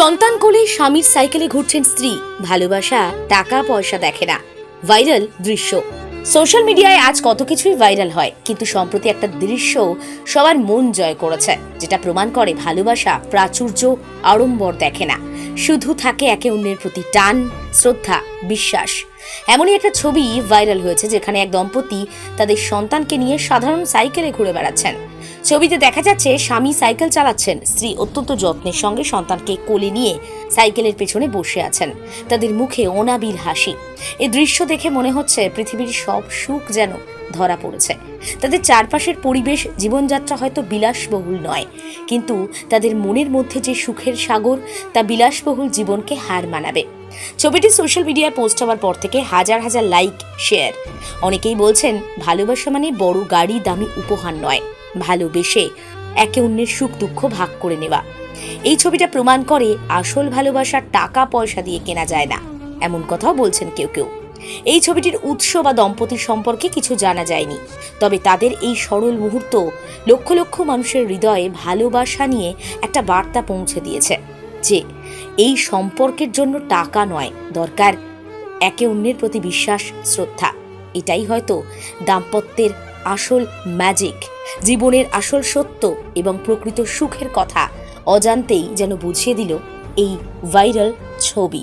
সন্তান কোলে স্বামীর সাইকেলে ঘুরছেন স্ত্রী, ভালোবাসা টাকা পয়সা দেখে না। ভাইরাল দৃশ্য। সোশ্যাল মিডিয়ায় আজ কত কিছুই ভাইরাল হয়, কিন্তু সম্প্রতি একটা দৃশ্য সবার মন জয় করেছে, যেটা প্রমাণ করে ভালোবাসা প্রাচুর্য আড়ম্বর দেখে না, শুধু থাকে একে অন্যের প্রতি টান, শ্রদ্ধা, বিশ্বাস। এমনই একটা ছবি ভাইরাল হয়েছে, যেখানে এক দম্পতি তাদের সন্তানকে নিয়ে সাধারণ সাইকেলে ঘুরে বেড়াচ্ছেন। ছবিতে দেখা যাচ্ছে স্বামী সাইকেল চালাচ্ছেন, স্ত্রী অত্যন্ত যত্নের সঙ্গে সন্তানকে কোলে নিয়ে সাইকেলের পেছনে বসে আছেন, তাদের মুখে অনাবিল হাসি। এই দৃশ্য দেখে মনে হচ্ছে পৃথিবীর সব সুখ যেন ধরা পড়েছে। তাদের চারপাশের পরিবেশ, জীবনযাত্রা হয়তো বিলাসবহুল নয়, কিন্তু তাদের মনের মধ্যে যে সুখের সাগর, তা বিলাসবহুল জীবনকে হার মানাবে। ছবিটি সোশ্যাল মিডিয়ায় পোস্ট হওয়ার পর থেকে হাজার হাজার লাইক, শেয়ার। অনেকেই বলছেন, ভালোবাসা মানে বড় গাড়ি, দামি উপহার নয়, ভালোবেসে একে অন্যের সুখ দুঃখ ভাগ করে নেওয়া। এই ছবিটা প্রমাণ করে আসল ভালোবাসা টাকা পয়সা দিয়ে কেনা যায় না, এমন কথাও বলছেন কেউ কেউ। এই ছবিটির উৎস বা দম্পতির সম্পর্কে কিছু জানা যায়নি, তবে তাদের এই সরল মুহূর্ত লক্ষ লক্ষ মানুষের হৃদয়ে ভালোবাসা নিয়ে একটা বার্তা পৌঁছে দিয়েছে, যে এই সম্পর্কের জন্য টাকা নয়, দরকার একে অন্যের প্রতি বিশ্বাস, শ্রদ্ধা। এটাই হয়তো দাম্পত্যের আসল ম্যাজিক, জীবনের আসল সত্য এবং প্রকৃত সুখের কথা অজান্তেই যেন বুঝিয়ে দিল এই ভাইরাল ছবি।